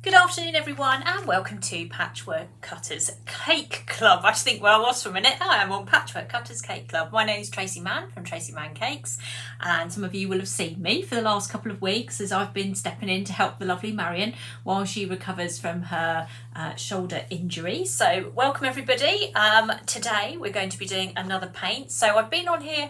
Good afternoon everyone and welcome to Patchwork Cutters Cake Club. I just think where I was for a minute. I am on Patchwork Cutters Cake Club. My name is Tracey Mann from Tracey Mann Cakes, and some of you will have seen me for the last couple of weeks as I've been stepping in to help the lovely Marion while she recovers from her shoulder injury. So welcome everybody. Today we're going to be doing another paint. So I've been on here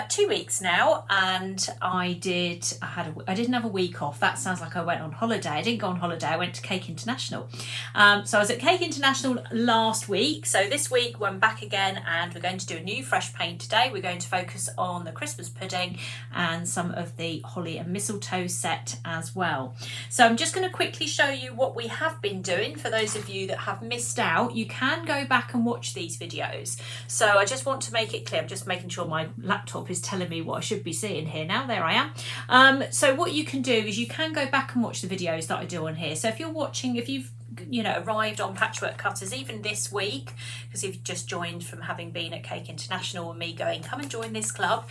2 weeks now, and I didn't have a week off. That sounds like I went on holiday. I didn't go on holiday. I went to Cake International. So I was at Cake International last week. So this week we're back again, and we're going to do a new fresh paint today. We're going to focus on the Christmas pudding and some of the holly and mistletoe set as well. So I'm just going to quickly show you what we have been doing. For those of you that have missed out, you can go back and watch these videos. So I just want to make it clear. I'm just making sure my laptop is telling me what I should be seeing here now. There I am. So what you can do is you can go back and watch the videos that I do on here. So if you're watching, if you've arrived on Patchwork Cutters even this week, because you've just joined from having been at Cake International and me going come and join this club,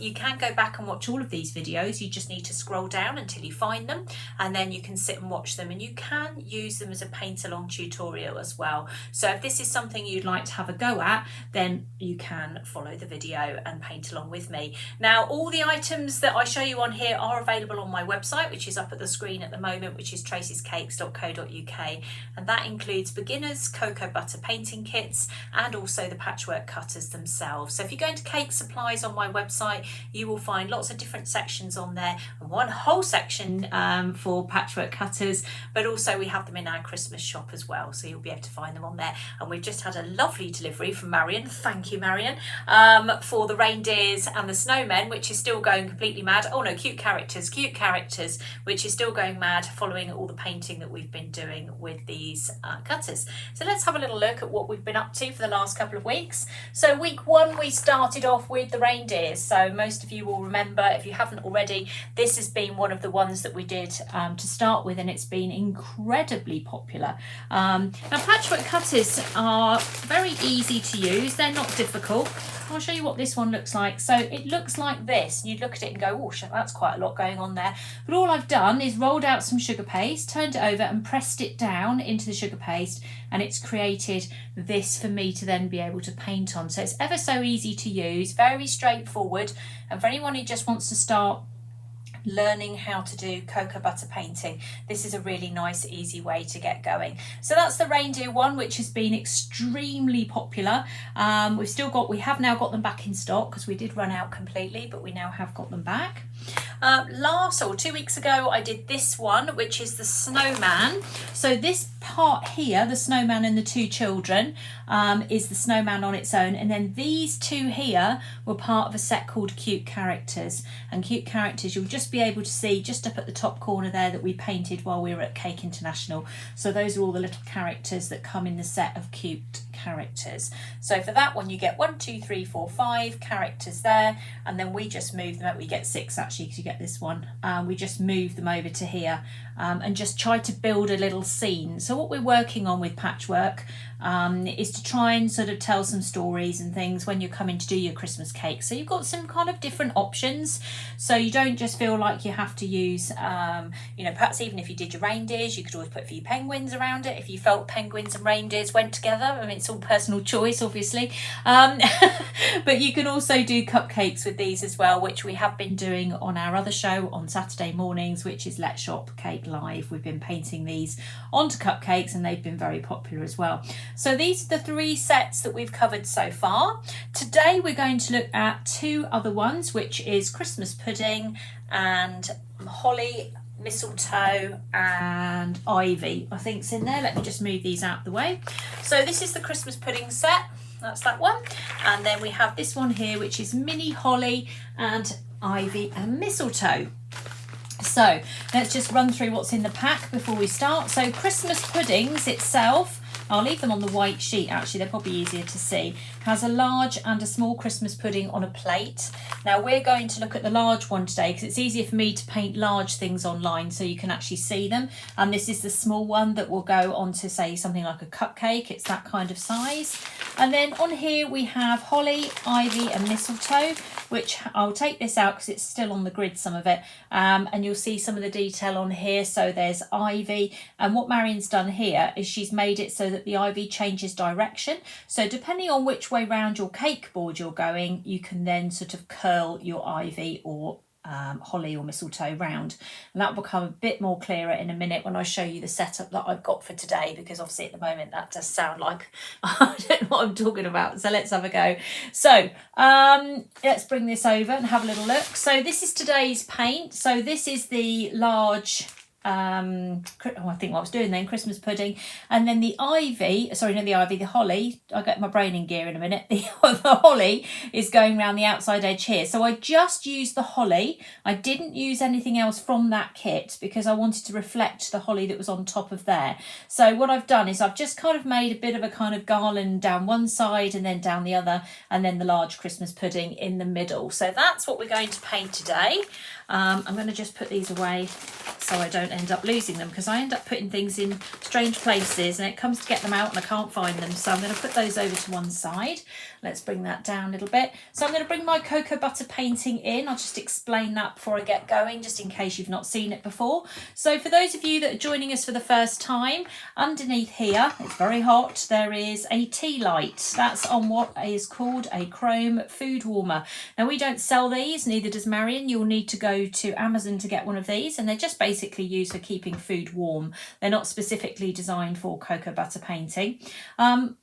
you can go back and watch all of these videos. You just need to scroll down until you find them, and then you can sit and watch them, and you can use them as a paint along tutorial as well. So if this is something you'd like to have a go at, then you can follow the video and paint along with me. Now all the items that I show you on here are available on my website, which is up at the screen at the moment, which is traceyscakes.co.uk. And that includes beginners cocoa butter painting kits and also the patchwork cutters themselves. So if you go into cake supplies on my website, you will find lots of different sections on there, and one whole section for patchwork cutters, but also we have them in our Christmas shop as well, so you'll be able to find them on there. And we've just had a lovely delivery from Marion, thank you Marion, for the reindeers and the snowmen, which is still going completely mad. Oh no, cute characters, which is still going mad following all the painting that we've been doing with these cutters. So let's have a little look at what we've been up to for the last couple of weeks. So week one we started off with the reindeers. So most of you will remember, if you haven't already, this has been one of the ones that we did to start with, and it's been incredibly popular. Now patchwork cutters are very easy to use, they're not difficult. I'll show you what this one looks like. So it looks like this. You'd look at it and go, oh, that's quite a lot going on there. But all I've done is rolled out some sugar paste, turned it over and pressed it down into the sugar paste, and it's created this for me to then be able to paint on. So it's ever so easy to use, very straightforward. And for anyone who just wants to start learning how to do cocoa butter painting, this is a really nice easy way to get going. So that's the reindeer one, which has been extremely popular. We have now got them back in stock because we did run out completely, but we now have got them back. 2 weeks ago I did this one, which is the snowman. So this part here, the snowman and the two children, is the snowman on its own, and then these two here were part of a set called Cute Characters. And Cute Characters, you'll just be able to see just up at the top corner there that we painted while we were at Cake International. So those are all the little characters that come in the set of Cute Characters. So for that one you get 1, 2, 3, 4, 5 characters there, and then we just move them out. We get 6 actually, because you get this one. We just move them over to here and just try to build a little scene. So what we're working on with Patchwork is to try and sort of tell some stories and things when you're coming to do your Christmas cake. So you've got some kind of different options, so you don't just feel like you have to use perhaps even if you did your reindeers, you could always put a few penguins around it if you felt penguins and reindeers went together. I mean, it's all personal choice obviously, but you can also do cupcakes with these as well, which we have been doing on our other show on Saturday mornings, which is Let's Shop Cake Live. We've been painting these onto cupcakes and they've been very popular as well. So these are the 3 sets that we've covered so far. Today we're going to look at 2 other ones, which is Christmas pudding and holly, mistletoe and ivy, I think's in there. Let me just move these out of the way. So this is the Christmas pudding set, that's that one. And then we have this one here, which is mini holly and ivy and mistletoe. So let's just run through what's in the pack before we start. So Christmas puddings itself I'll leave them on the white sheet actually, they're probably easier to see. Has a large and a small Christmas pudding on a plate. Now we're going to look at the large one today because it's easier for me to paint large things online so you can actually see them. And this is the small one that will go on to say something like a cupcake. It's that kind of size. And then on here we have holly, ivy and mistletoe, which I'll take this out because it's still on the grid, some of it, and you'll see some of the detail on here. So there's ivy, and what Marion's done here is she's made it so that the ivy changes direction. So depending on which way round your cake board you're going, you can then sort of curl your ivy or holly or mistletoe round, and that will become a bit more clearer in a minute when I show you the setup that I've got for today, because obviously at the moment that does sound like I don't know what I'm talking about. So let's have a go. So let's bring this over and have a little look. So this is today's paint. So this is the large I think what I was doing then, Christmas pudding, and then the ivy, sorry, not the ivy, the holly, I'll get my brain in gear in a minute, the holly is going around the outside edge here. So I just used the holly, I didn't use anything else from that kit because I wanted to reflect the holly that was on top of there. So what I've done is I've just kind of made a bit of a kind of garland down one side and then down the other, and then the large Christmas pudding in the middle. So that's what we're going to paint today. I'm going to just put these away so I don't end up losing them, because I end up putting things in strange places and it comes to get them out and I can't find them. So I'm going to put those over to one side. Let's bring that down a little bit. So I'm going to bring my cocoa butter painting in. I'll just explain that before I get going, just in case you've not seen it before. So for those of you that are joining us for the first time, underneath here, it's very hot, there is a tea light. That's on what is called a chrome food warmer. Now we don't sell these, neither does Marion. You'll need to go to Amazon to get one of these, and they're just basically used for keeping food warm. They're not specifically designed for cocoa butter painting.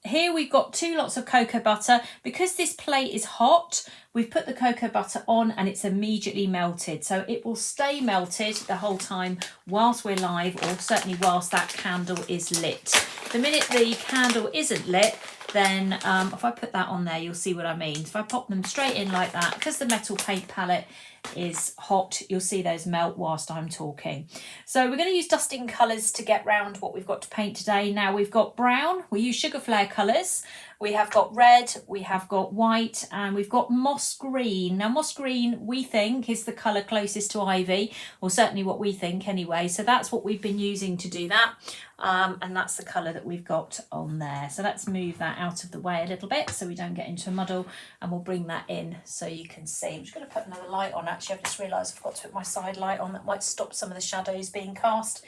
Here we've got 2 lots of cocoa butter. Because this plate is hot, we've put the cocoa butter on and it's immediately melted. So it will stay melted the whole time whilst we're live, or certainly whilst that candle is lit. The minute the candle isn't lit, then if I put that on there, you'll see what I mean. If I pop them straight in like that, because the metal paint palette is hot, you'll see those melt whilst I'm talking. So we're going to use dusting colours to get round what we've got to paint today. Now we've got brown, we use sugar flare colours, we have got red, we have got white, and we've got moss green. Now moss green, we think, is the colour closest to ivy, or certainly what we think anyway. So that's what we've been using to do that, and that's the colour that we've got on there. So let's move that out of the way a little bit so we don't get into a muddle, and we'll bring that in so you can see. I'm just going to put another light on. Actually, I've just realised I've got to put my side light on. That might stop some of the shadows being cast.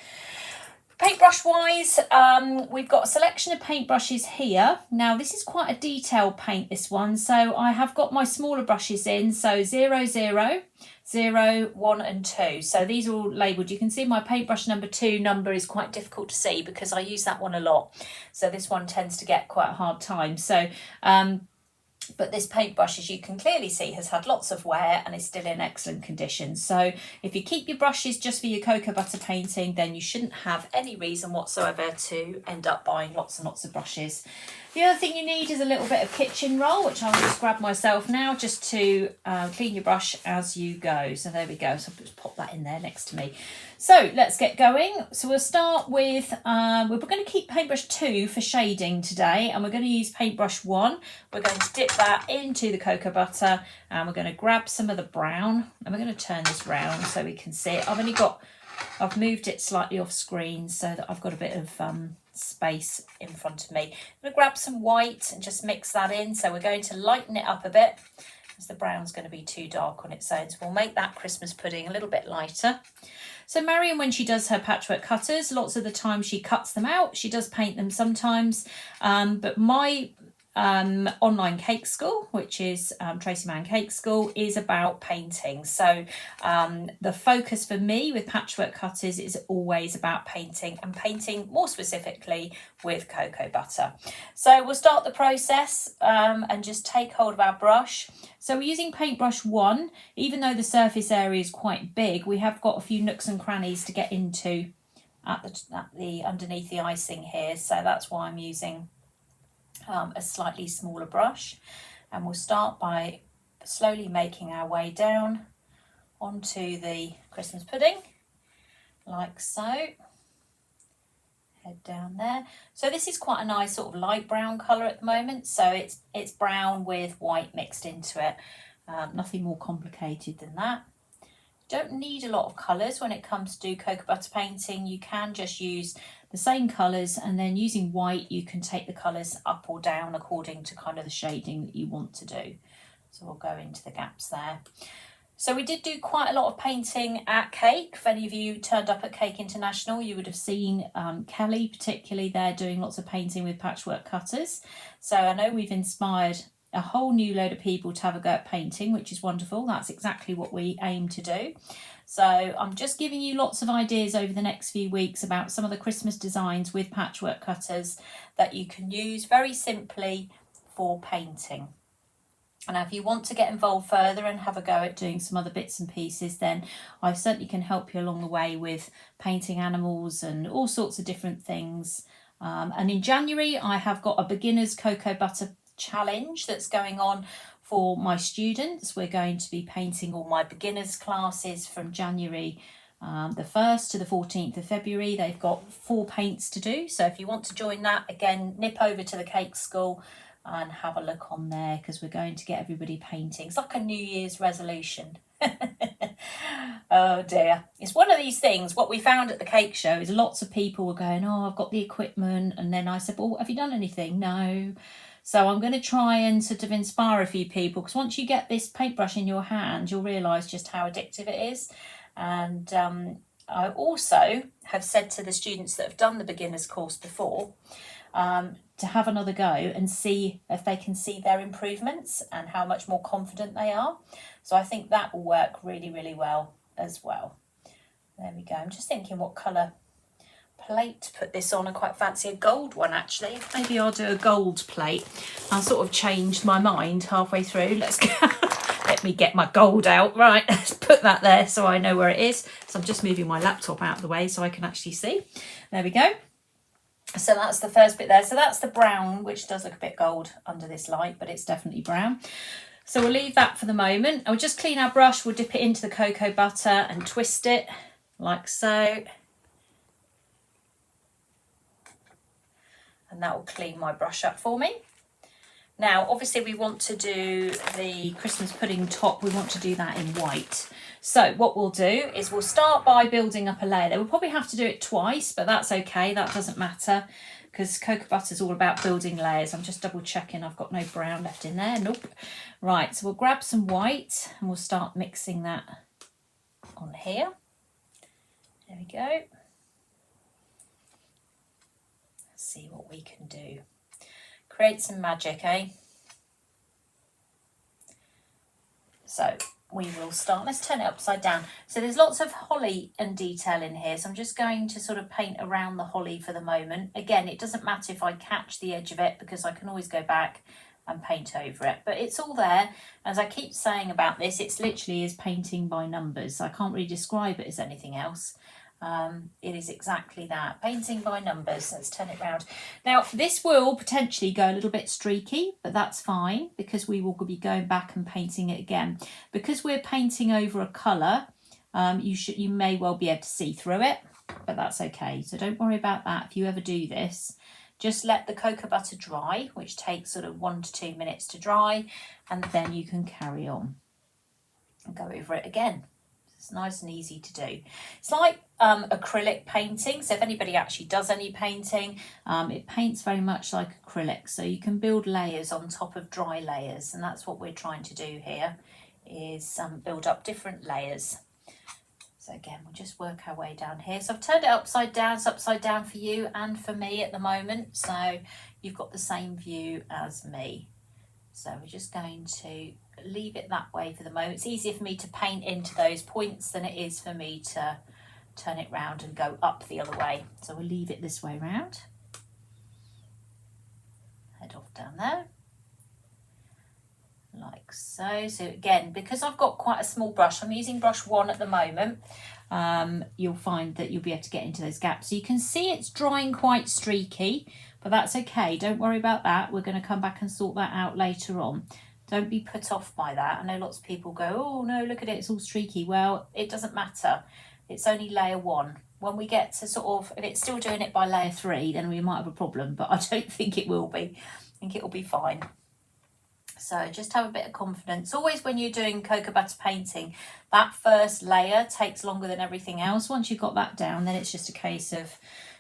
Paintbrush wise, we've got a selection of paintbrushes here. Now this is quite a detailed paint, this one, so I have got my smaller brushes in, so 0, 0, 0, 1 and 2. So these are all labelled. You can see my paintbrush number 2 number is quite difficult to see because I use that one a lot. So this one tends to get quite a hard time. So but this paintbrush, as you can clearly see, has had lots of wear and is still in excellent condition. So if you keep your brushes just for your cocoa butter painting, then you shouldn't have any reason whatsoever to end up buying lots and lots of brushes. The other thing you need is a little bit of kitchen roll, which I'll just grab myself now, just to clean your brush as you go. So there we go. So I'll just pop that in there next to me. So let's get going. So we'll start with, we're going to keep paintbrush 2 for shading today, and we're going to use paintbrush 1. We're going to dip that into the cocoa butter, and we're going to grab some of the brown, and we're going to turn this round so we can see it. I've moved it slightly off screen so that I've got a bit of space in front of me. I'm going to grab some white and just mix that in. So we're going to lighten it up a bit, as the brown's going to be too dark on its own. So we'll make that Christmas pudding a little bit lighter. So Marion, when she does her patchwork cutters, lots of the time she cuts them out. She does paint them sometimes, but my online cake school, which is Tracey Mann Cake School, is about painting. So the focus for me with patchwork cutters is always about painting, and painting more specifically with cocoa butter. So we'll start the process and just take hold of our brush. So we're using paintbrush 1. Even though the surface area is quite big, we have got a few nooks and crannies to get into at the underneath the icing here. So that's why I'm using a slightly smaller brush, and we'll start by slowly making our way down onto the Christmas pudding like so. Head down there. So this is quite a nice sort of light brown colour at the moment. So it's brown with white mixed into it. Nothing more complicated than that. Don't need a lot of colours when it comes to cocoa butter painting. You can just use the same colours, and then using white you can take the colours up or down according to kind of the shading that you want to do. So we'll go into the gaps there. So we did do quite a lot of painting at Cake. If any of you turned up at Cake International, you would have seen Kelly particularly there doing lots of painting with patchwork cutters. So I know we've inspired a whole new load of people to have a go at painting, which is wonderful. That's exactly what we aim to do. So I'm just giving you lots of ideas over the next few weeks about some of the Christmas designs with patchwork cutters that you can use very simply for painting. And if you want to get involved further and have a go at doing some other bits and pieces, then I certainly can help you along the way with painting animals and all sorts of different things. And in January, I have got a beginner's cocoa butter challenge that's going on for my students. We're going to be painting all my beginners classes from January the 1st to the 14th of February. They've got 4 paints to do. So if you want to join that, again, nip over to the Cake School and have a look on there, because we're going to get everybody painting. It's like a New Year's resolution. Oh dear. It's one of these things. What we found at the cake show is lots of people were going, oh, I've got the equipment. And then I said, well, have you done anything? No. So I'm going to try and sort of inspire a few people, because once you get this paintbrush in your hand, you'll realise just how addictive it is. And I also have said to the students that have done the beginner's course before, to have another go and see if they can see their improvements and how much more confident they are. So I think that will work really, really well as well. There we go. I'm just thinking what colour plate to put this on. I quite fancy a gold one actually. Maybe I'll do a gold plate. I sort of changed my mind halfway through. Let's go. Let me get my gold out. Right, let's put that there so I know where it is. So I'm just moving my laptop out of the way so I can actually see. There we go. So that's the first bit there. So that's the brown, which does look a bit gold under this light, but it's definitely brown. So we'll leave that for the moment. I'll just clean our brush. We'll dip it into the cocoa butter and twist it like so. And that will clean my brush up for me. Now, obviously we want to do the Christmas pudding top. We want to do that in white. So what we'll do is we'll start by building up a layer. We'll probably have to do it twice, but that's okay. That doesn't matter, because cocoa butter is all about building layers. I'm just double checking I've got no brown left in there. Nope. Right, so we'll grab some white and we'll start mixing that on here. There we go. Let's see what we can do. Create some magic, eh? So we will start. Let's turn it upside down. So there's lots of holly and detail in here. So I'm just going to sort of paint around the holly for the moment. Again, it doesn't matter if I catch the edge of it, because I can always go back and paint over it. But it's all there. As I keep saying about this, it's literally is painting by numbers. I can't really describe it as anything else. It is exactly that, painting by numbers. Let's turn it round. Now this will potentially go a little bit streaky, but that's fine, because we will be going back and painting it again. Because we're painting over a colour, you may well be able to see through it, but that's okay. So don't worry about that. If you ever do this, just let the cocoa butter dry, which takes sort of 1 to 2 minutes to dry, and then you can carry on and go over it again. It's nice and easy to do. It's like acrylic painting. So if anybody actually does any painting, it paints very much like acrylic. So you can build layers on top of dry layers. And that's what we're trying to do here, is build up different layers. So again, we'll just work our way down here. So I've turned it upside down. It's upside down for you and for me at the moment. So you've got the same view as me. So we're just going to leave it that way for the moment. It's easier for me to paint into those points than it is for me to turn it round and go up the other way. So we'll leave it this way round. Head off down there. Like so. So again, because I've got quite a small brush, I'm using brush 1 at the moment, you'll find that you'll be able to get into those gaps. So you can see it's drying quite streaky, but that's okay. Don't worry about that. We're going to come back and sort that out later on. Don't be put off by that. I know lots of people go, oh no, look at it, it's all streaky. Well, it doesn't matter. It's only layer 1. when we get to sort of, if it's still doing it by layer 3, then we might have a problem, but I don't think it will be. I think it will be fine. So just have a bit of confidence. Always when you're doing cocoa butter painting, that first layer takes longer than everything else. Once you've got that down, then it's just a case of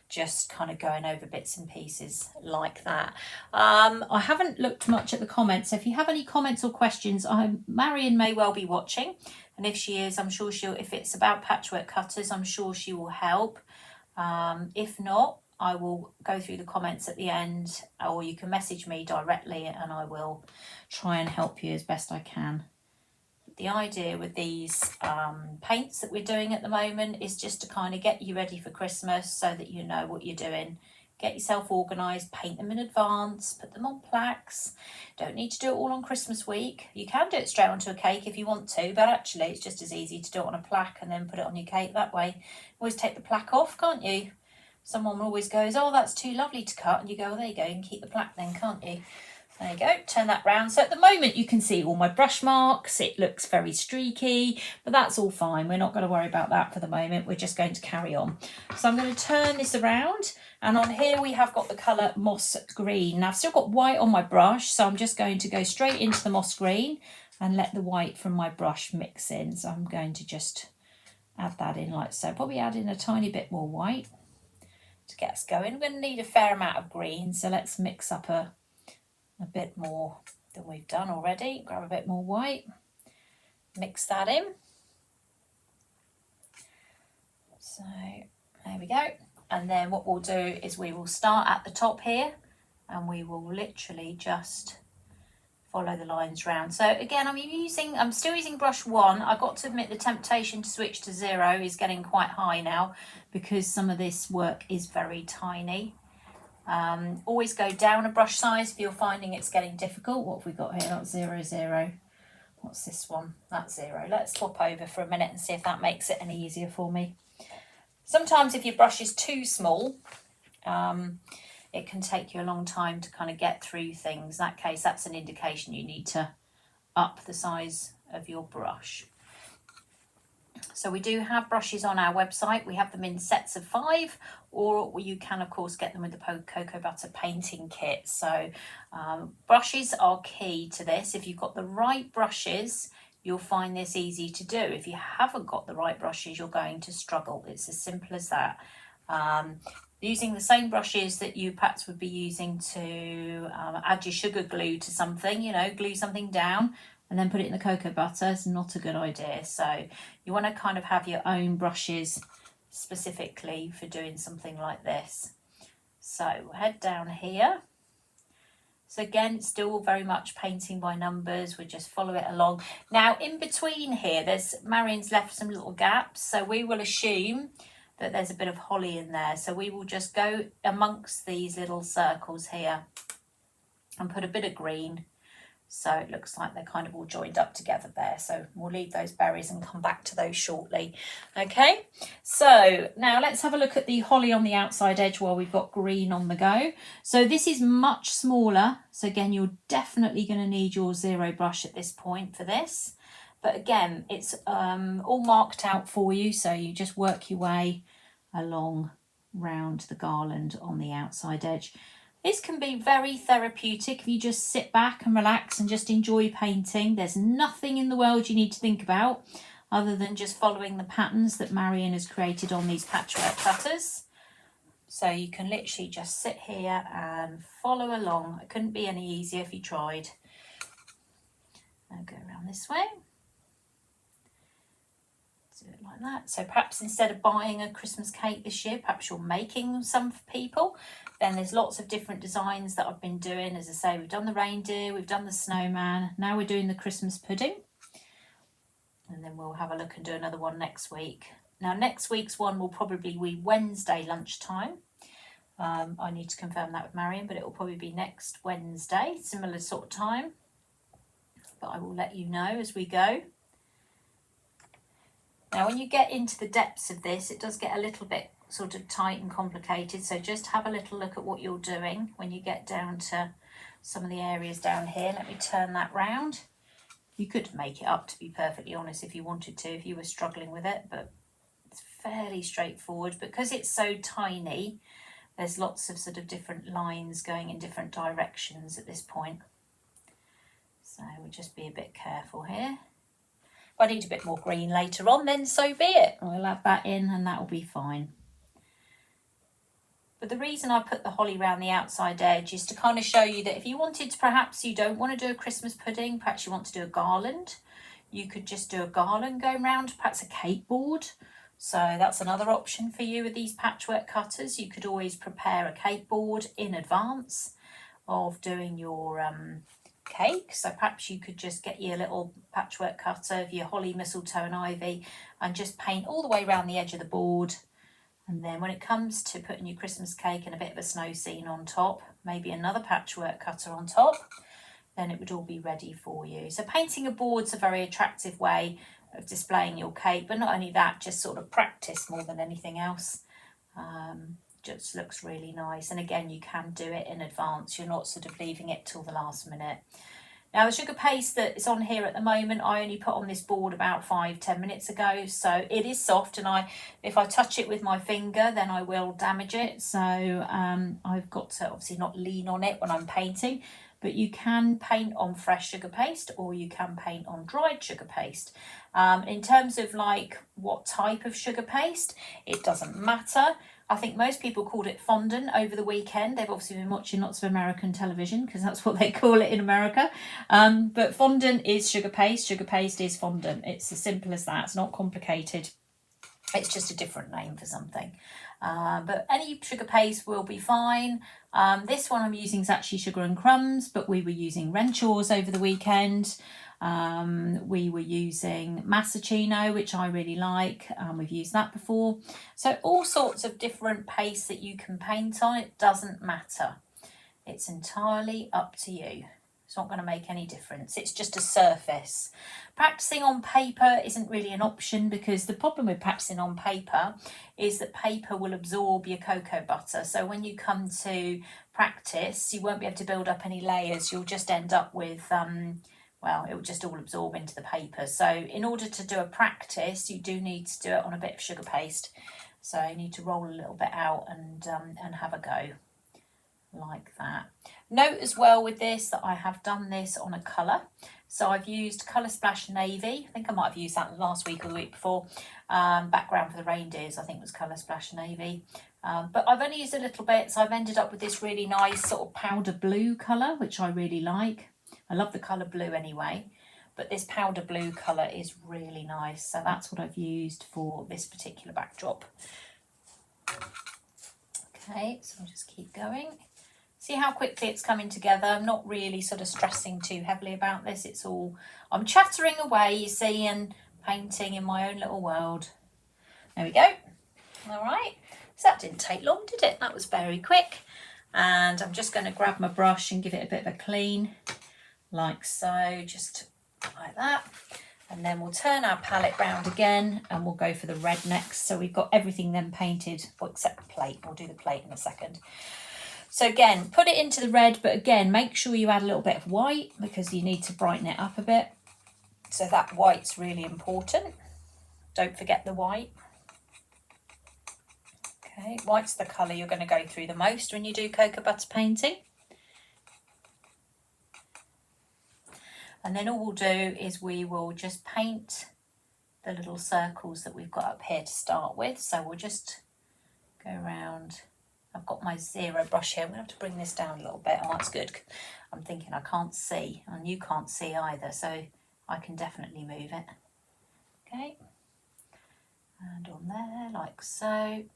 just kind of going over bits and pieces like that. I haven't looked much at the comments, so if you have any comments or questions, Marion may well be watching, and if she is, I'm sure if it's about patchwork cutters, I'm sure she will help. If not, I will go through the comments at the end, or you can message me directly and I will try and help you as best I can. The idea with these paints that we're doing at the moment is just to kind of get you ready for Christmas so that you know what you're doing. Get yourself organised, paint them in advance, put them on plaques. Don't need to do it all on Christmas week. You can do it straight onto a cake if you want to, but actually it's just as easy to do it on a plaque and then put it on your cake that way. Always take the plaque off, can't you? Someone always goes, oh, that's too lovely to cut. And you go, well, there you go, you can keep the plaque then, can't you? There you go, turn that round. So at the moment you can see all my brush marks. It looks very streaky, but that's all fine. We're not going to worry about that for the moment. We're just going to carry on. So I'm going to turn this around, and on here we have got the colour moss green. Now I've still got white on my brush, so I'm just going to go straight into the moss green and let the white from my brush mix in. So I'm going to just add that in like so. Probably add in a tiny bit more white to get us going. We're going to need a fair amount of green, so let's mix up a bit more than we've done already. Grab a bit more white, mix that in. So there we go. And then what we'll do is we will start at the top here and we will literally just follow the lines round. So again, I'm still using brush 1. I've got to admit the temptation to switch to 0 is getting quite high now because some of this work is very tiny. Always go down a brush size if you're finding it's getting difficult. What have we got here? That's 0, 0. What's this one? That's 0. Let's swap over for a minute and see if that makes it any easier for me. Sometimes if your brush is too small, it can take you a long time to kind of get through things. In that case, that's an indication you need to up the size of your brush. So we do have brushes on our website. We have them in sets of 5, or you can of course get them with the cocoa butter painting kit. So brushes are key to this. If you've got the right brushes, you'll find this easy to do. If you haven't got the right brushes, you're going to struggle. It's as simple as that. Using the same brushes that you perhaps would be using to add your sugar glue to something, you know, glue something down and then put it in the cocoa butter is not a good idea. So you want to kind of have your own brushes specifically for doing something like this. So we'll head down here. So again, it's still very much painting by numbers. We just follow it along. Now in between here, Marion's left some little gaps. So we will assume that there's a bit of holly in there. So we will just go amongst these little circles here and put a bit of green. So it looks like they're kind of all joined up together there. So we'll leave those berries and come back to those shortly. Okay, so now let's have a look at the holly on the outside edge while we've got green on the go. So this is much smaller. So again, you're definitely going to need your 0 brush at this point for this. But again, it's all marked out for you. So you just work your way along round the garland on the outside edge. This can be very therapeutic if you just sit back and relax and just enjoy painting. There's nothing in the world you need to think about other than just following the patterns that Marion has created on these patchwork cutters. So you can literally just sit here and follow along. It couldn't be any easier if you tried. I'll go around this way. Do it like that. So perhaps instead of buying a Christmas cake this year, perhaps you're making some for people. Then there's lots of different designs that I've been doing. As I say, we've done the reindeer, we've done the snowman, now we're doing the Christmas pudding. And then we'll have a look and do another one next week. Now next week's one will probably be Wednesday lunchtime. I need to confirm that with Marion, but it will probably be next Wednesday, similar sort of time. But I will let you know as we go. Now when you get into the depths of this, it does get a little bit sort of tight and complicated, so just have a little look at what you're doing when you get down to some of the areas down here. Let me turn that round. You could make it up, to be perfectly honest, if you wanted to, if you were struggling with it, but it's fairly straightforward. Because it's so tiny, there's lots of sort of different lines going in different directions at this point. So we'll just be a bit careful here. If I need a bit more green later on, then so be it. I'll add that in and that will be fine. But the reason I put the holly around the outside edge is to kind of show you that if you wanted to, perhaps you don't want to do a Christmas pudding, perhaps you want to do a garland, you could just do a garland going round, perhaps a cake board. So that's another option for you with these patchwork cutters. You could always prepare a cake board in advance of doing your cake. So perhaps you could just get your little patchwork cutter of your holly, mistletoe and ivy and just paint all the way around the edge of the board. And then when it comes to putting your Christmas cake and a bit of a snow scene on top, maybe another patchwork cutter on top, then it would all be ready for you. So painting a board's a very attractive way of displaying your cake, but not only that, just sort of practice more than anything else. Just looks really nice. And again, you can do it in advance. You're not sort of leaving it till the last minute. Now the sugar paste that is on here at the moment, I only put on this board about 5-10 minutes ago. So it is soft, and if I touch it with my finger, then I will damage it. So I've got to obviously not lean on it when I'm painting, but you can paint on fresh sugar paste or you can paint on dried sugar paste. In terms of like what type of sugar paste, it doesn't matter. I think most people called it fondant over the weekend. They've obviously been watching lots of American television because that's what they call it in America. But fondant is sugar paste. Sugar paste is fondant. It's as simple as that. It's not complicated. It's just a different name for something. But any sugar paste will be fine. This one I'm using is actually sugar and crumbs, but we were using Renshaw's over the weekend. We were using Massaccino, which I really like. We've used that before. So all sorts of different pastes that you can paint on. It doesn't matter. It's entirely up to you. It's not going to make any difference. It's just a surface. Practicing on paper isn't really an option because the problem with practicing on paper is that paper will absorb your cocoa butter. So when you come to practice, you won't be able to build up any layers. You'll just end up with, well, it will just all absorb into the paper. So in order to do a practice, you do need to do it on a bit of sugar paste. So you need to roll a little bit out and have a go. Like that. Note as well with this that I have done this on a colour. So I've used Colour Splash Navy. I think I might have used that last week or the week before. Background for the reindeers, I think was Colour Splash Navy. But I've only used a little bit, so I've ended up with this really nice sort of powder blue colour, which I really like. I love the colour blue anyway, but this powder blue colour is really nice. So that's what I've used for this particular backdrop. Okay, so I'll just keep going. See how quickly it's coming together. I'm not really sort of stressing too heavily about this. It's all, I'm chattering away, you see, and painting in my own little world. There we go. All right. So that didn't take long, did it? That was very quick. And I'm just going to grab my brush and give it a bit of a clean, like so, just like that. And then we'll turn our palette round again and we'll go for the red next. So we've got everything then painted, well, except the plate. We'll do the plate in a second. So again, put it into the red, but again, make sure you add a little bit of white because you need to brighten it up a bit. So that white's really important. Don't forget the white. Okay, white's the colour you're going to go through the most when you do cocoa butter painting. And then all we'll do is we will just paint the little circles that we've got up here to start with. So we'll just go around. I've got my zero brush here. I'm going to have to bring this down a little bit. Oh, that's good. I'm thinking I can't see, and you can't see either, so I can definitely move it. Okay. And on there, like so. And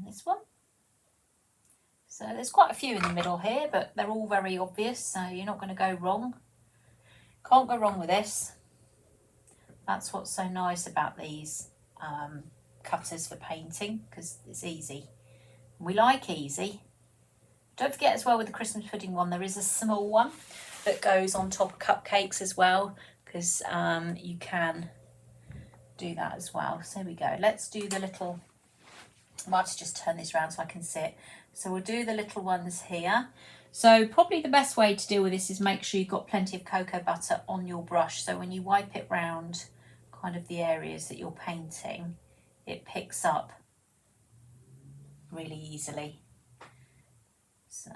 this one. So there's quite a few in the middle here, but they're all very obvious, so you're not going to go wrong. Can't go wrong with this. That's what's so nice about these cutters for painting, because it's easy. We like easy. Don't forget as well with the Christmas pudding one, there is a small one that goes on top of cupcakes as well, because you can do that as well. So here we go. Let's do the little, I might just turn this around so I can see it. So we'll do the little ones here. So probably the best way to deal with this is make sure you've got plenty of cocoa butter on your brush, so when you wipe it round kind of the areas that you're painting, it picks up really easily. So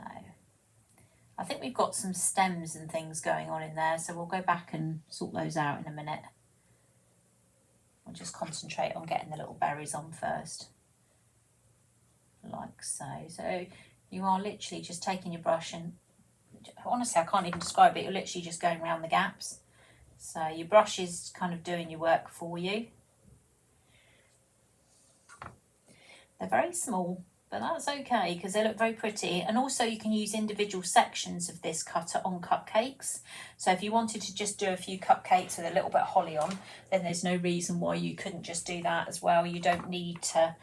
I think we've got some stems and things going on in there, so we'll go back and sort those out in a minute. We'll just concentrate on getting the little berries on first, like so. So you are literally just taking your brush and, honestly, I can't even describe it, you're literally just going around the gaps. So your brush is kind of doing your work for you. They're very small, but that's okay because they look very pretty. And also you can use individual sections of this cutter on cupcakes. So if you wanted to just do a few cupcakes with a little bit of holly on, then there's no reason why you couldn't just do that as well. You don't need to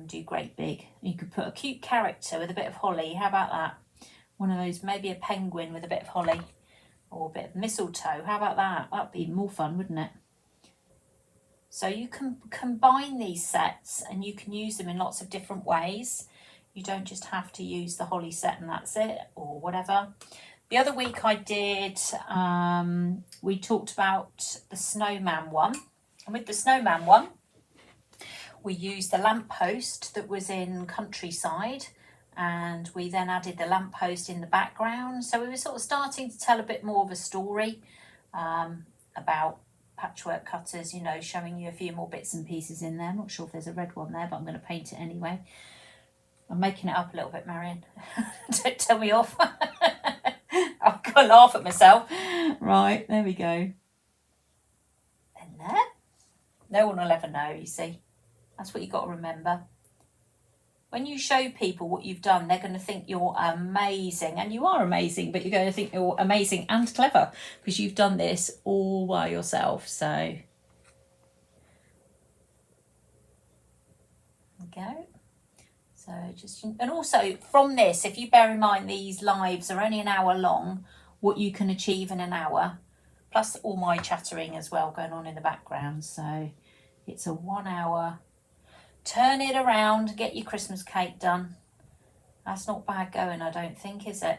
do great big. You could put a cute character with a bit of holly. How about that? One of those, maybe a penguin with a bit of holly or a bit of mistletoe. How about that? That'd be more fun, wouldn't it? So you can combine these sets and you can use them in lots of different ways. You don't just have to use the holly set and that's it, or whatever. The other week I did, we talked about the snowman one. And with the snowman one, we used the lamppost that was in Countryside, and we then added the lamppost in the background. So we were sort of starting to tell a bit more of a story about patchwork cutters, you know, showing you a few more bits and pieces in there. I'm not sure if there's a red one there, but I'm going to paint it anyway. I'm making it up a little bit, Marion. Don't tell me off. I've got to laugh at myself. Right, there we go. And there. No one will ever know, you see. That's what you've got to remember. When you show people what you've done, they're going to think you're amazing. And you are amazing, but you're going to think you're amazing and clever because you've done this all by yourself. So, there we go. So just, and also from this, if you bear in mind these lives are only an hour long, what you can achieve in an hour, plus all my chattering as well going on in the background. So it's a 1 hour. Turn it around, get your Christmas cake done. That's not bad going, I don't think, is it?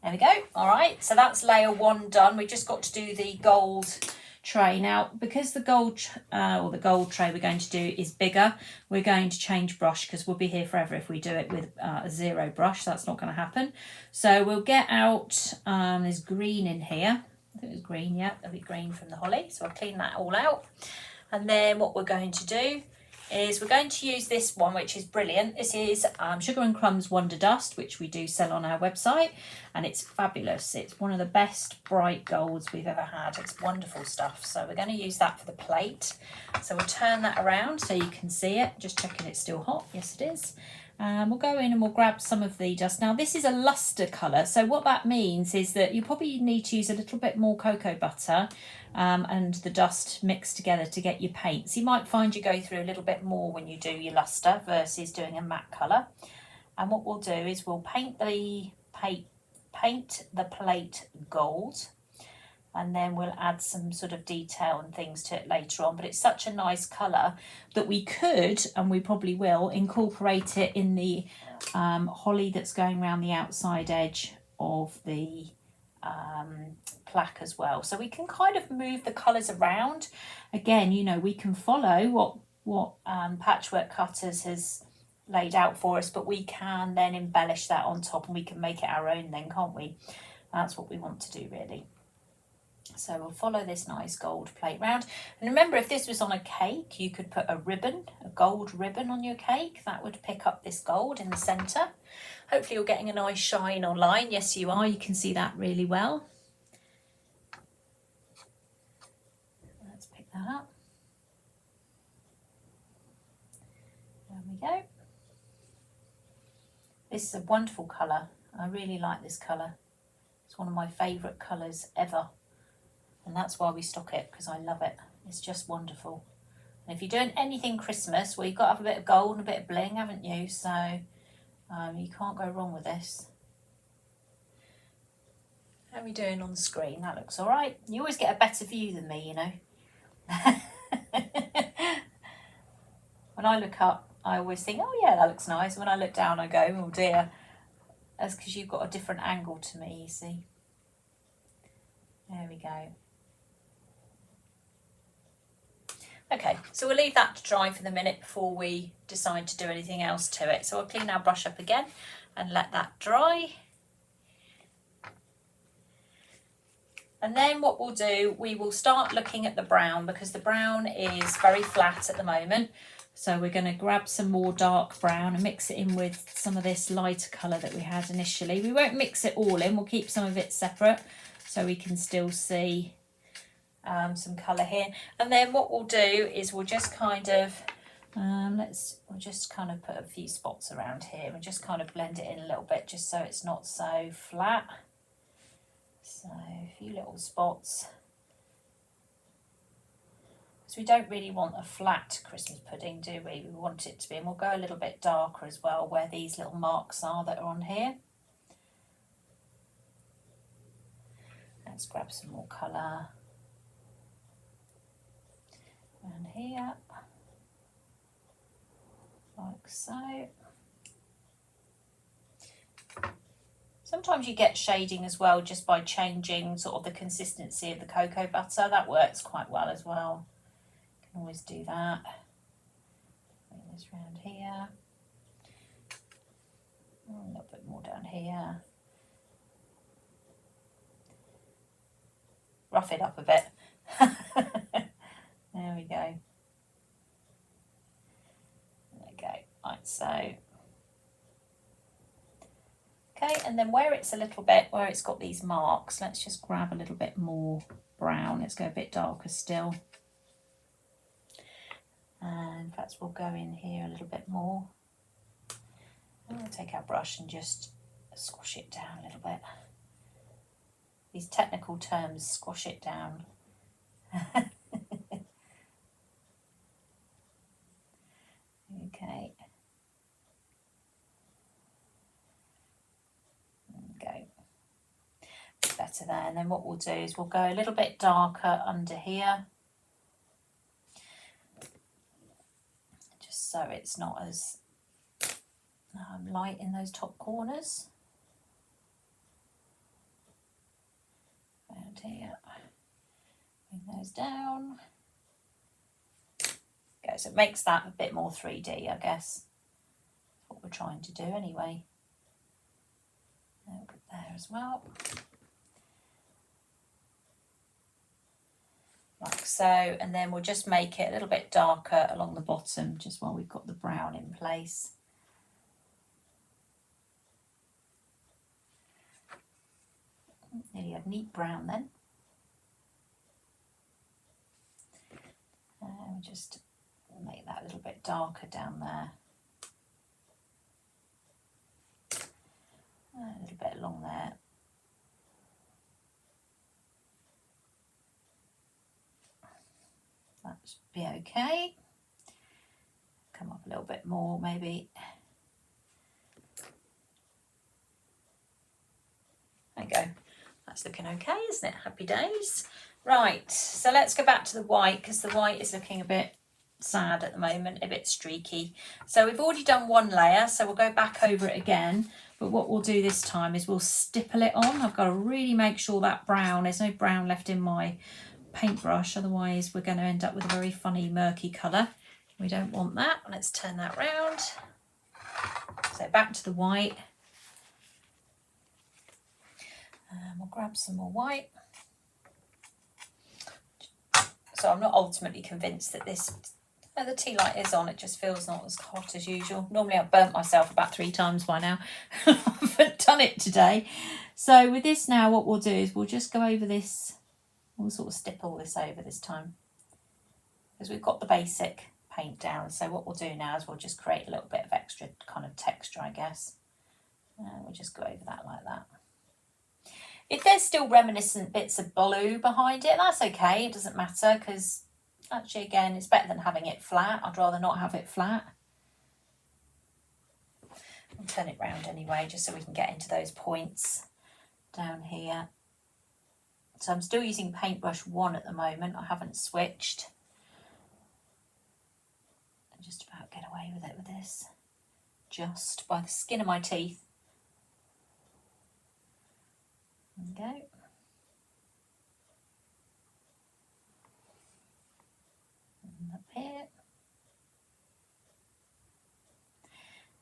There we go. All right, so that's layer one done. We just got to do the gold tray. Now, because the gold tray we're going to do is bigger, we're going to change brush because we'll be here forever if we do it with a zero brush. That's not going to happen. So we'll get out, there's green in here. I think it was green, yeah, there'll be green from the holly. So I'll clean that all out. And then what we're going to do is we're going to use this one, which is brilliant. This is Sugar and Crumbs Wonder Dust, which we do sell on our website, and it's fabulous. It's one of the best bright golds we've ever had. It's wonderful stuff. So we're going to use that for the plate. So we'll turn that around so you can see it. Just checking it's still hot. Yes, it is. We'll go in and we'll grab some of the dust. Now, this is a luster colour. So what that means is that you probably need to use a little bit more cocoa butter and the dust mixed together to get your paints. You might find you go through a little bit more when you do your luster versus doing a matte colour. And what we'll do is we'll paint the plate gold, and then we'll add some sort of detail and things to it later on. But it's such a nice colour that we could, and we probably will, incorporate it in the holly that's going around the outside edge of the plaque as well. So we can kind of move the colours around. Again, you know, we can follow what Patchwork Cutters has laid out for us, but we can then embellish that on top and we can make it our own then, can't we? That's what we want to do, really. So we'll follow this nice gold plate round. And remember, if this was on a cake, you could put a ribbon, a gold ribbon on your cake. That would pick up this gold in the centre. Hopefully you're getting a nice shine online. Yes, you are. You can see that really well. Let's pick that up. There we go. This is a wonderful colour. I really like this colour. It's one of my favourite colours ever. And that's why we stock it, because I love it. It's just wonderful. And if you're doing anything Christmas, well, you've got to have a bit of gold and a bit of bling, haven't you? So you can't go wrong with this. How are we doing on the screen? That looks all right. You always get a better view than me, you know. When I look up, I always think, oh yeah, that looks nice. When I look down, I go, oh dear. That's because you've got a different angle to me, you see. There we go. Okay, so we'll leave that to dry for the minute before we decide to do anything else to it. So I'll clean our brush up again and let that dry. And then what we'll do, we will start looking at the brown, because the brown is very flat at the moment. So we're going to grab some more dark brown and mix it in with some of this lighter colour that we had initially. We won't mix it all in, we'll keep some of it separate so we can still see some colour here. And then what we'll do is we'll just kind of, we'll just kind of put a few spots around here and just kind of blend it in a little bit just so it's not so flat. So a few little spots. So we don't really want a flat Christmas pudding, do we? We want it to be, and we'll go a little bit darker as well where these little marks are that are on here. Let's grab some more colour. And here, like so. Sometimes you get shading as well just by changing sort of the consistency of the cocoa butter. That works quite well as well. You can always do that. Bring this round here. A little bit more down here. Rough it up a bit. There we go. There we go. Right, so. Okay, and then where it's a little bit, where it's got these marks, let's just grab a little bit more brown. Let's go a bit darker still. And perhaps we'll go in here a little bit more. And we'll take our brush and just squash it down a little bit. These technical terms, squash it down. Okay. Go. Better there. And then what we'll do is we'll go a little bit darker under here. Just so it's not as light in those top corners. Around here. Bring those down. Okay, so it makes that a bit more 3D, I guess. That's what we're trying to do anyway. Look there as well. Like so, and then we'll just make it a little bit darker along the bottom just while we've got the brown in place. Nearly a neat brown then. And just make that a little bit darker down there. A little bit along there. That should be okay. Come up a little bit more maybe. There you go. That's looking okay, isn't it? Happy days. Right, so let's go back to the white, because the white is looking a bit sad at the moment, a bit streaky. So we've already done one layer, so we'll go back over it again. But what we'll do this time is we'll stipple it on. I've got to really make sure that brown, there's no brown left in my paintbrush, otherwise we're going to end up with a very funny murky colour. We don't want that. Let's turn that round. So back to the white. We'll grab some more white. So I'm not ultimately convinced that this, the tea light is on, it just feels not as hot as usual. Normally I've burnt myself about 3 times by now. I haven't done it today. So with this now, what we'll do is we'll just go over this, we'll sort of stipple this over this time. Because we've got the basic paint down. So what we'll do now is we'll just create a little bit of extra kind of texture, I guess. We'll just go over that like that. If there's still reminiscent bits of blue behind it, that's okay, it doesn't matter, because actually again it's better than having it flat. I'd rather not have it flat. I'll turn it round anyway just so we can get into those points down here. So I'm still using paintbrush 1 at the moment, I haven't switched. I just about get away with it with this, just by the skin of my teeth. There we go. And up here.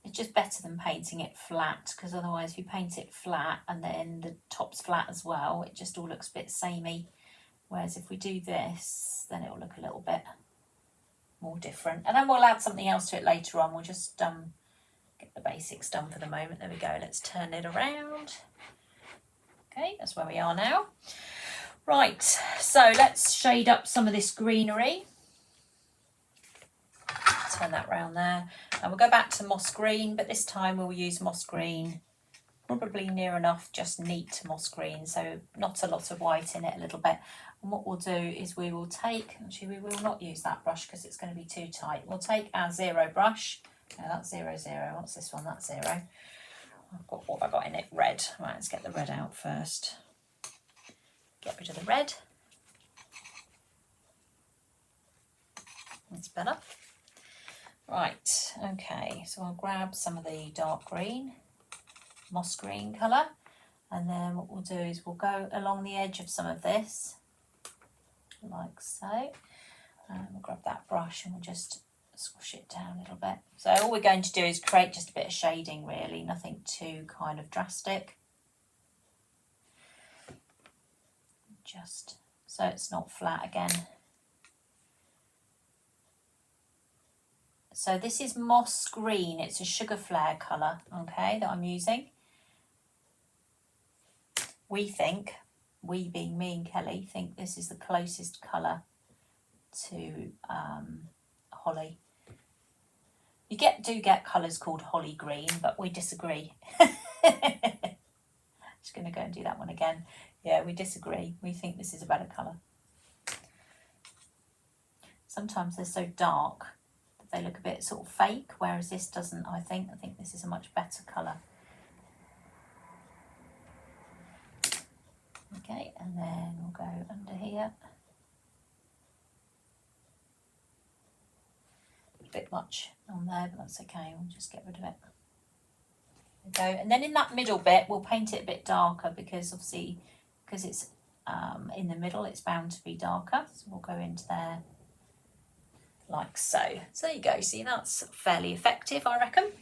It's just better than painting it flat, because otherwise if you paint it flat and then the top's flat as well, it just all looks a bit samey. Whereas if we do this, then it will look a little bit more different. And then we'll add something else to it later on. We'll just get the basics done for the moment. There we go. Let's turn it around. Okay, that's where we are now. Right, so let's shade up some of this greenery. Turn that round there. And we'll go back to moss green, but this time we'll use moss green, probably near enough just neat moss green, so not a lot of white in it, a little bit. And what we'll do is we will take, actually we will not use that brush because it's going to be too tight. We'll take our 0 brush. No, that's 0, 0. What's this one? That's 0. What have I got in it? Red. Right, let's get the red out first. Get rid of the red. That's better. Right, okay, so I'll grab some of the dark green, moss green colour, and then what we'll do is we'll go along the edge of some of this, like so, and we'll grab that brush and we'll just squish it down a little bit. So all we're going to do is create just a bit of shading really, nothing too kind of drastic. Just so it's not flat again. So this is moss green, it's a sugar flare colour, okay, that I'm using. We think, we being me and Kelly, think this is the closest colour to holly. You do get colours called holly green, but we disagree. Just going to go and do that one again. Yeah, we disagree. We think this is a better colour. Sometimes they're so dark that they look a bit sort of fake, whereas this doesn't, I think. I think this is a much better colour. Okay, and then we'll go under here. A bit much on there, but that's okay. We'll just get rid of it. There we go. And then in that middle bit, we'll paint it a bit darker because obviously, because it's in the middle, it's bound to be darker. So we'll go into there like so. So there you go. See, that's fairly effective, I reckon.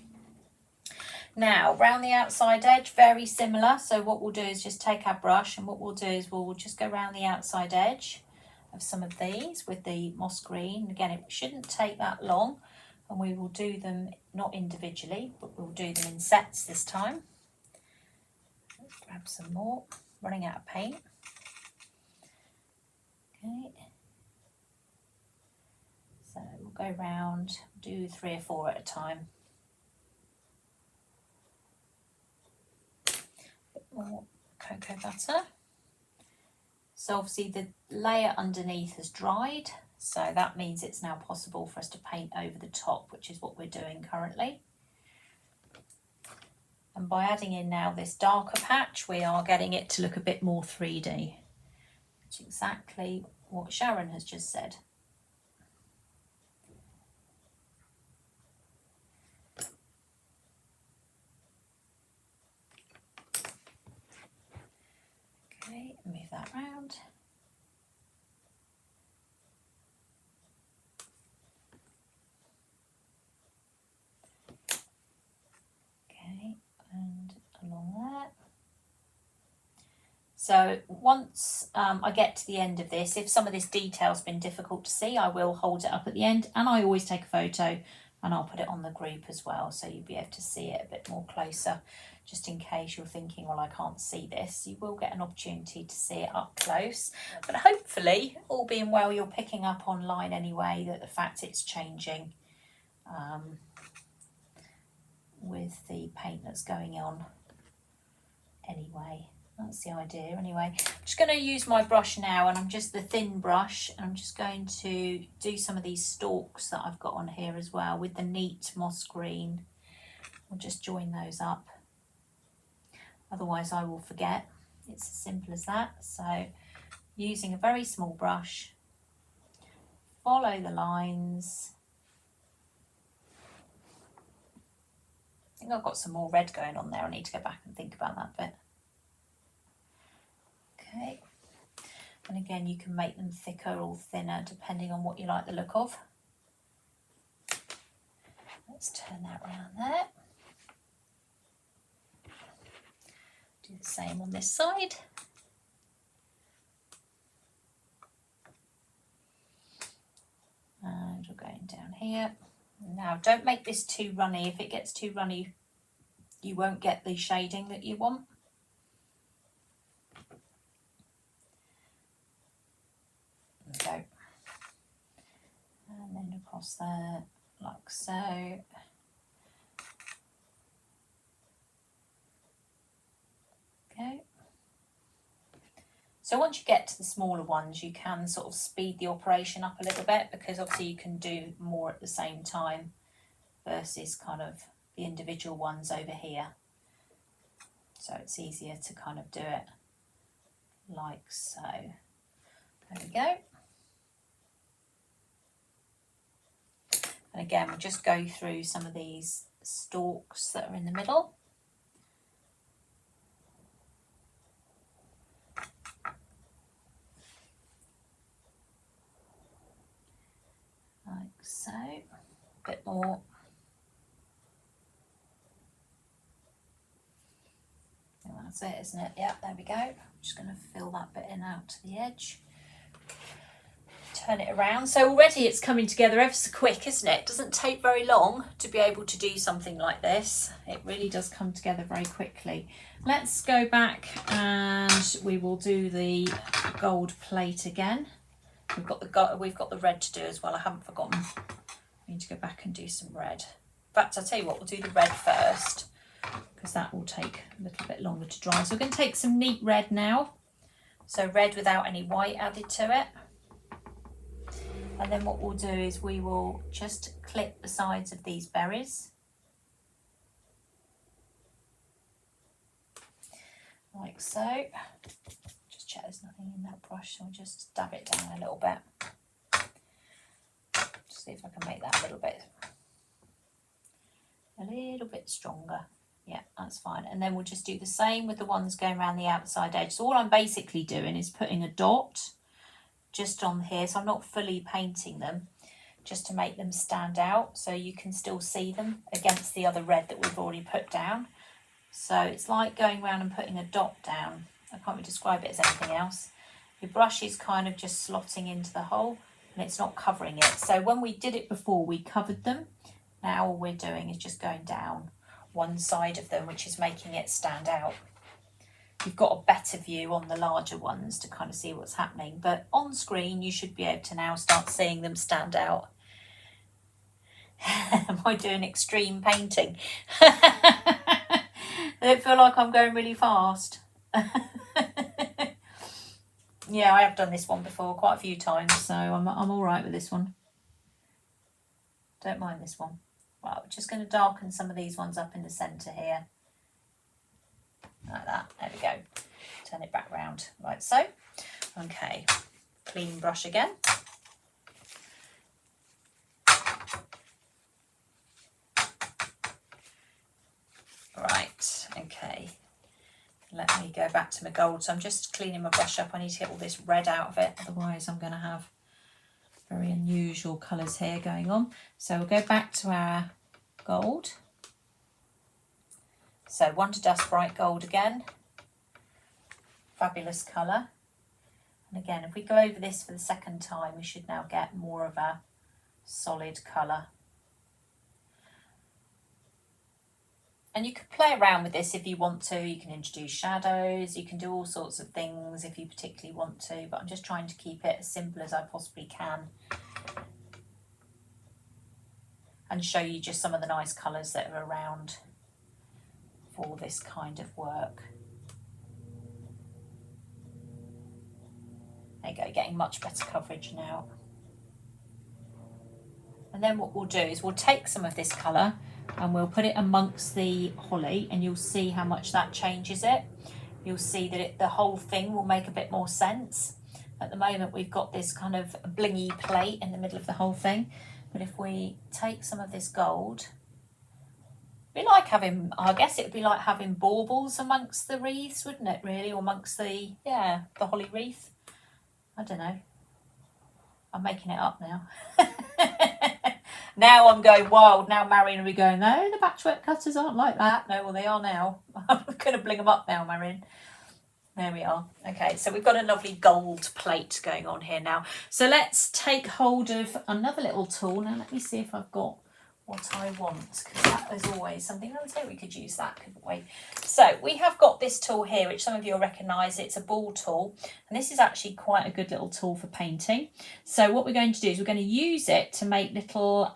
Now, round the outside edge, very similar. So what we'll do is just take our brush, and what we'll do is we'll just go around the outside edge of some of these with the moss green. Again, it shouldn't take that long, and we will do them not individually, but we'll do them in sets this time. Let's grab some more, running out of paint. Okay. So we'll go round, do 3 or 4 at a time. More cocoa butter. So obviously the layer underneath has dried, so that means it's now possible for us to paint over the top, which is what we're doing currently. And by adding in now this darker patch, we are getting it to look a bit more 3D, which is exactly what Sharon has just said. Okay, move that round. Okay, and along there. So once I get to the end of this, if some of this detail's been difficult to see, I will hold it up at the end, and I always take a photo and I'll put it on the group as well, so you'll be able to see it a bit more closer, just in case you're thinking, well, I can't see this. You will get an opportunity to see it up close, but hopefully, all being well, you're picking up online anyway that the fact it's changing with the paint that's going on anyway. That's the idea anyway. I'm just going to use my brush now, and I'm just the thin brush, and I'm just going to do some of these stalks that I've got on here as well with the neat moss green. I'll just join those up, otherwise I will forget. It's as simple as that. So using a very small brush, follow the lines. I think I've got some more red going on there. I need to go back and think about that bit. Okay, and again you can make them thicker or thinner depending on what you like the look of. Let's turn that around there. Do the same on this side. And we're going down here. Now don't make this too runny. If it gets too runny, you won't get the shading that you want. There we go. And then across there, like so. Okay. So once you get to the smaller ones, you can sort of speed the operation up a little bit, because obviously you can do more at the same time versus kind of the individual ones over here. So it's easier to kind of do it like so. There we go. And again, we'll just go through some of these stalks that are in the middle. Like so. A bit more. And that's it, isn't it? Yeah, there we go. I'm just going to fill that bit in out to the edge. Turn it around. So already it's coming together ever so quick, isn't it? It doesn't take very long to be able to do something like this. It really does come together very quickly. Let's go back and we will do the gold plate again. We've got the red to do as well. I haven't forgotten. I need to go back and do some red. In fact, I'll tell you what, we'll do the red first, because that will take a little bit longer to dry. So we're going to take some neat red now. So red without any white added to it. And then what we'll do is we will just clip the sides of these berries. Like so. Just check there's nothing in that brush, so I'll just dab it down a little bit. Just see if I can make that a little bit stronger. Yeah, that's fine. And then we'll just do the same with the ones going around the outside edge. So all I'm basically doing is putting a dot just on here, so I'm not fully painting them, just to make them stand out so you can still see them against the other red that we've already put down. So it's like going around and putting a dot down. I can't really describe it as anything else. Your brush is kind of just slotting into the hole and it's not covering it. So when we did it before, we covered them. Now all we're doing is just going down one side of them, which is making it stand out. You've got a better view on the larger ones to kind of see what's happening, but on screen you should be able to now start seeing them stand out. Am I doing extreme painting? I don't feel like I'm going really fast. Yeah, I have done this one before quite a few times, so I'm all right with this one. Don't mind this one. Right, we're just going to darken some of these ones up in the centre here. Like that. There we go. Turn it back round like so. Okay, clean brush again. Right, okay. Let me go back to my gold. So I'm just cleaning my brush up. I need to get all this red out of it, otherwise I'm going to have very unusual colours here going on. So we'll go back to our gold. So Wonder Dust Bright Gold again. Fabulous colour. And again, if we go over this for the second time, we should now get more of a solid colour. And you can play around with this if you want to. You can introduce shadows, you can do all sorts of things if you particularly want to, but I'm just trying to keep it as simple as I possibly can and show you just some of the nice colours that are around for this kind of work. There you go, getting much better coverage now. And then what we'll do is we'll take some of this colour and we'll put it amongst the holly, and you'll see how much that changes it. You'll see that the whole thing will make a bit more sense. At the moment we've got this kind of blingy plate in the middle of the whole thing, but if we take some of this gold Be like having, I guess it would be like having baubles amongst the wreaths, wouldn't it, really? Or amongst the, yeah, the holly wreath. I don't know. I'm making it up now. Now I'm going wild. Now Marion will be going, no, the patchwork cutters aren't like that. No, well, they are now. I'm going to bling them up now, Marion. There we are. Okay, so we've got a lovely gold plate going on here now. So let's take hold of another little tool. Now let me see if I've got what I want, because that is always something. I say we could use that, couldn't we? So we have got this tool here, which some of you will recognise. It's a ball tool, and this is actually quite a good little tool for painting. So what we're going to do is we're going to use it to make little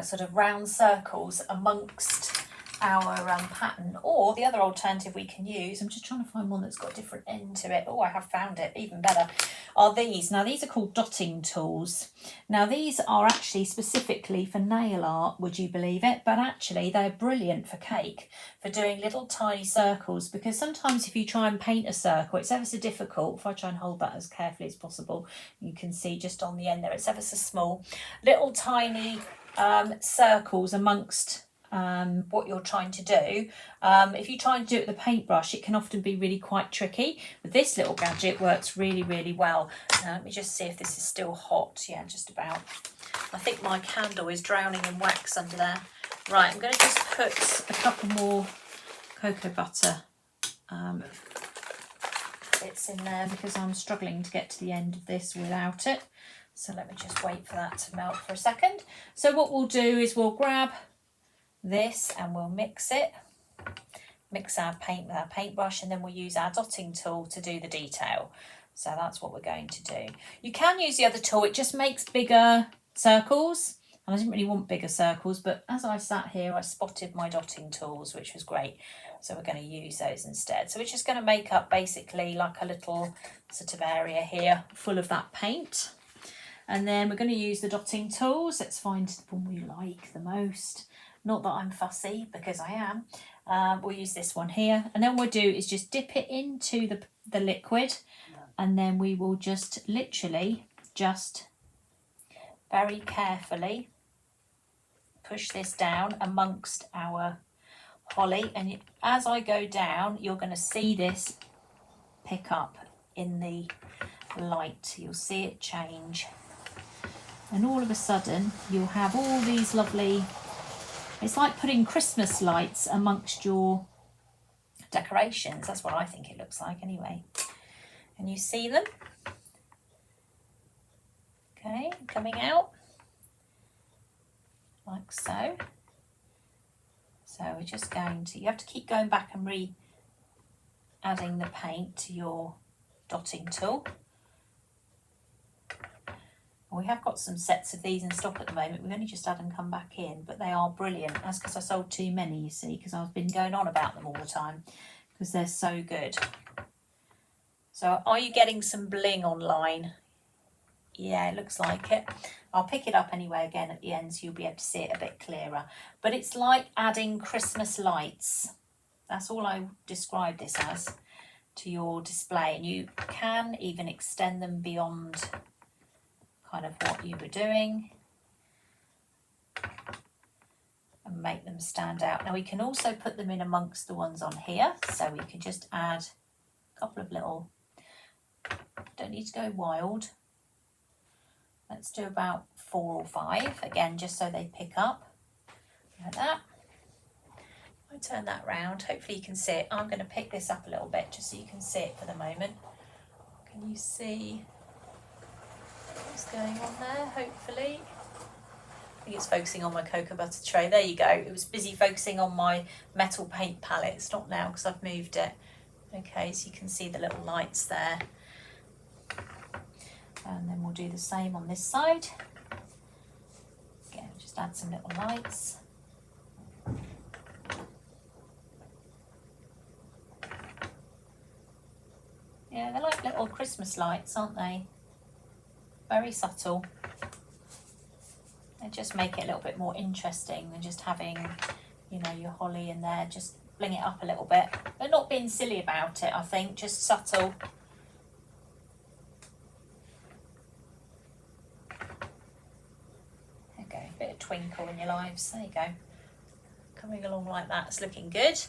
sort of round circles amongst our pattern, or the other alternative we can use, I'm just trying to find one that's got a different end to it. Oh, I have found it, even better, are these. Now these are called dotting tools. Now these are actually specifically for nail art, would you believe it? But actually they're brilliant for cake, for doing little tiny circles, because sometimes if you try and paint a circle, it's ever so difficult. If I try and hold that as carefully as possible, you can see just on the end there, it's ever so small, little tiny circles amongst what you're trying to do. If you try and do it with a paintbrush, it can often be really quite tricky. But this little gadget works really, really well. Now, let me just see if this is still hot. Yeah, just about. I think my candle is drowning in wax under there. Right, I'm going to just put a couple more cocoa butter bits in there, because I'm struggling to get to the end of this without it. So let me just wait for that to melt for a second. So what we'll do is we'll grab this and we'll mix our paint with our paintbrush, and then we'll use our dotting tool to do the detail. So that's what we're going to do. You can use the other tool, it just makes bigger circles, and I didn't really want bigger circles, but as I sat here I spotted my dotting tools, which was great, so we're going to use those instead. So we're just going to make up basically like a little sort of area here full of that paint, and then we're going to use the dotting tools. Let's find the one we like the most. Not that I'm fussy, because I am. We'll use this one here, and then what we'll do is just dip it into the liquid, and then we will just literally just very carefully push this down amongst our holly, and as I go down you're going to see this pick up in the light. You'll see it change, and all of a sudden you'll have all these lovely, it's like putting Christmas lights amongst your decorations. That's what I think it looks like anyway. And you see them? Okay, coming out like so. So we're just going to, you have to keep going back and adding the paint to your dotting tool. We have got some sets of these in stock at the moment. We've only just had them come back in, but they are brilliant. That's because I sold too many, you see, because I've been going on about them all the time, because they're so good. So are you getting some bling online? Yeah, it looks like it. I'll pick it up anyway again at the end, so you'll be able to see it a bit clearer. But it's like adding Christmas lights. That's all I describe this as to your display. And you can even extend them beyond kind of what you were doing and make them stand out. Now we can also put them in amongst the ones on here, so we can just add a couple of little, don't need to go wild, let's do about 4 or 5 again, just so they pick up like that. I turn that round, hopefully you can see it. I'm going to pick this up a little bit just so you can see it for the moment. Can you see what's going on there? Hopefully. I think it's focusing on my cocoa butter tray. There you go. It was busy focusing on my metal paint palette. It's not now because I've moved it. Okay, so you can see the little lights there. And then we'll do the same on this side. Again, just add some little lights. Yeah, they're like little Christmas lights, aren't they? Very subtle. They just make it a little bit more interesting than just having, you know, your holly in there. Just bling it up a little bit. They're not being silly about it, I think, just subtle. There you go, a bit of twinkle in your lives. There you go. coming along like that. It's looking good.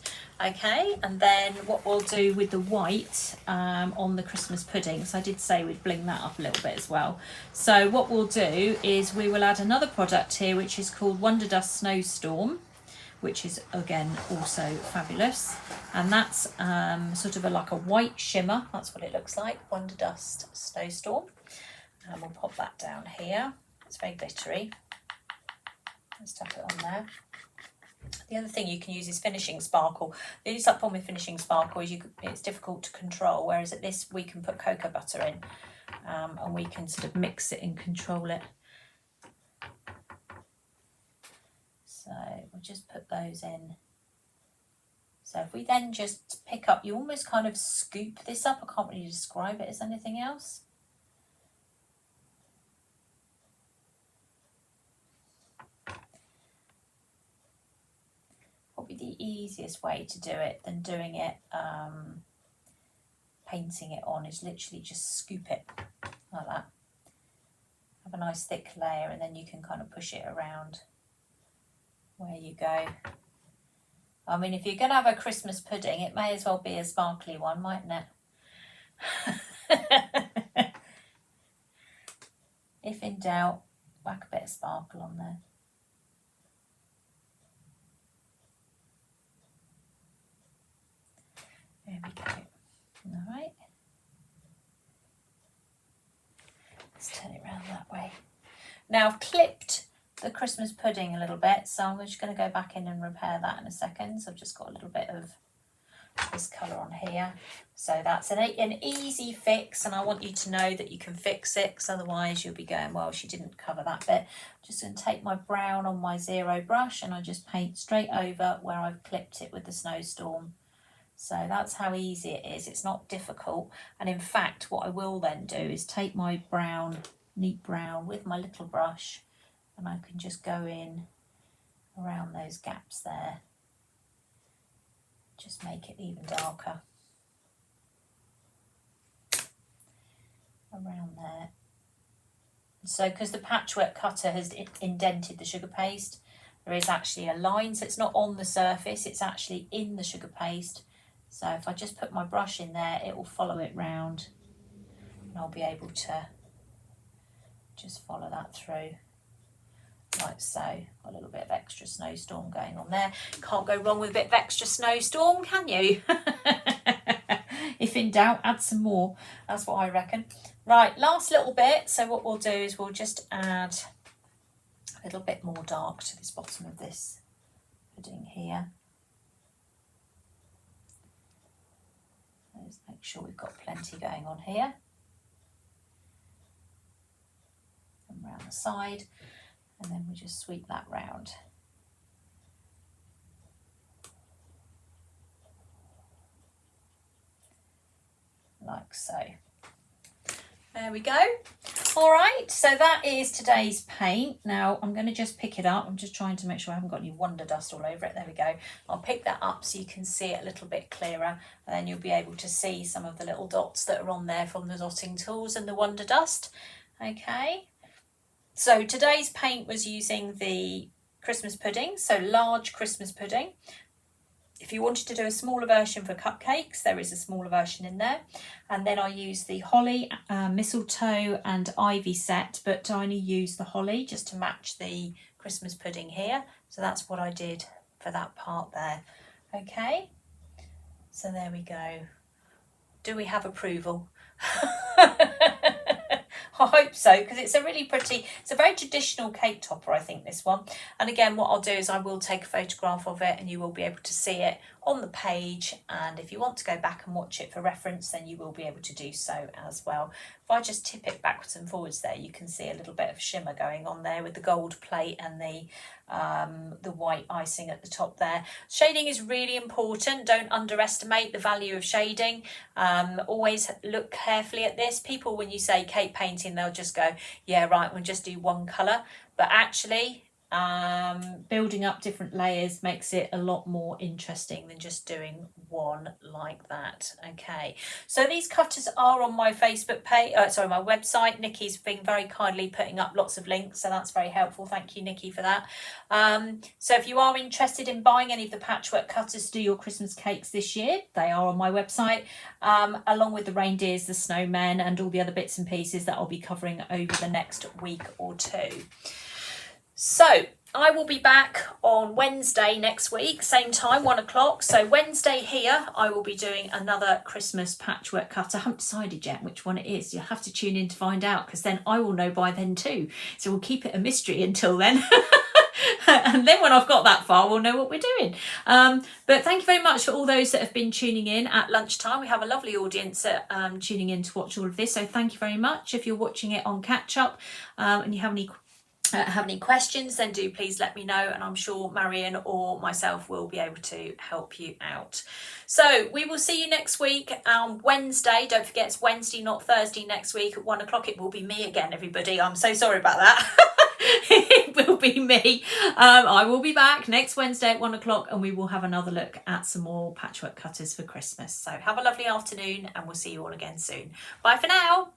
Okay, and then what we'll do with the white on the Christmas pudding, so I did say we'd bling that up a little bit as well. So what we'll do is we will add another product here, which is called Wonder Dust Snowstorm, which is again also fabulous, and that's sort of like a white shimmer. That's what it looks like, Wonder Dust Snowstorm. And we'll pop that down here. It's very glittery. Let's tap it on there. The other thing you can use is finishing sparkle. The only problem with finishing sparkle is it's difficult to control, whereas at this we can put cocoa butter in and we can sort of mix it and control it. So we'll just put those in. So if we then just pick up, you almost kind of scoop this up. I can't really describe it as anything else. Probably the easiest way to do it than doing it, painting it on, is literally just scoop it like that. Have a nice thick layer, and then you can kind of push it around where you go. I mean, if you're going to have a Christmas pudding, it may as well be a sparkly one, mightn't it? If in doubt, whack a bit of sparkle on there. There we go. All right. Let's turn it around that way. Now I've clipped the Christmas pudding a little bit, so I'm just going to go back in and repair that in a second. So I've just got a little bit of this colour on here. So that's an easy fix, and I want you to know that you can fix it, because otherwise you'll be going, well, she didn't cover that bit. I'm just going to take my brown on my zero brush and I just paint straight over where I've clipped it with the snowstorm. So that's how easy it is. It's not difficult. And in fact, what I will then do is take my brown, neat brown, with my little brush, and I can just go in around those gaps there. Just make it even darker. Around there. So because the patchwork cutter has indented the sugar paste, there is actually a line, so it's not on the surface, it's actually in the sugar paste. So if I just put my brush in there, it will follow it round, and I'll be able to just follow that through. Like so. A little bit of extra snowstorm going on there. Can't go wrong with a bit of extra snowstorm, can you? If in doubt, add some more. That's what I reckon. Right, last little bit. So what we'll do is we'll just add a little bit more dark to this bottom of this pudding here. Let's make sure we've got plenty going on here. And round the side. And then we just sweep that round. Like so. There we go. All right, so that is today's paint. Now I'm going to just pick it up. I'm just trying to make sure I haven't got any Wonder Dust all over it. There we go. I'll pick that up so you can see it a little bit clearer, and then you'll be able to see some of the little dots that are on there from the dotting tools and the Wonder Dust. Okay. So today's paint was using the Christmas pudding, so large Christmas pudding. If you wanted to do a smaller version for cupcakes, there is a smaller version in there. And then I used the holly, mistletoe and ivy set, but I only used the holly just to match the Christmas pudding here. So that's what I did for that part there. Okay, so there we go. Do we have approval? I hope so, because it's a really pretty, it's a very traditional cake topper, I think, this one. And again, what I'll do is I will take a photograph of it and you will be able to see it on the page. And if you want to go back and watch it for reference, then you will be able to do so as well. If I just tip it backwards and forwards there, you can see a little bit of shimmer going on there with the gold plate and the white icing at the top there. Shading is really important. Don't underestimate the value of shading. Always look carefully at this. People, when you say cake painting, they'll just go, yeah, right, we'll just do one colour. But actually, Building up different layers makes it a lot more interesting than just doing one like that. Okay, so these cutters are on my Facebook page, my website. Nikki's been very kindly putting up lots of links, so that's very helpful. Thank you, Nikki, for that. So if you are interested in buying any of the patchwork cutters to do your Christmas cakes this year, they are on my website, along with the reindeers, the snowmen, and all the other bits and pieces that I'll be covering over the next week or two. So I will be back on Wednesday next week, same time, 1 o'clock. So Wednesday here, I will be doing another Christmas patchwork cutter. I haven't decided yet which one it is. You'll have to tune in to find out, because then I will know by then too. So we'll keep it a mystery until then. And then when I've got that far, we'll know what we're doing. But thank you very much for all those that have been tuning in at lunchtime. We have a lovely audience tuning in to watch all of this. So thank you very much. If you're watching it on catch up and you have any questions, then do please let me know, and I'm sure Marion or myself will be able to help you out. So we will see you next week on Wednesday. Don't forget, it's Wednesday, not Thursday, next week at 1 o'clock. It will be me again, everybody. I'm so sorry about that. It will be me. I will be back next Wednesday at 1 o'clock, and we will have another look at some more patchwork cutters for Christmas. So have a lovely afternoon, and we'll see you all again soon. Bye for now.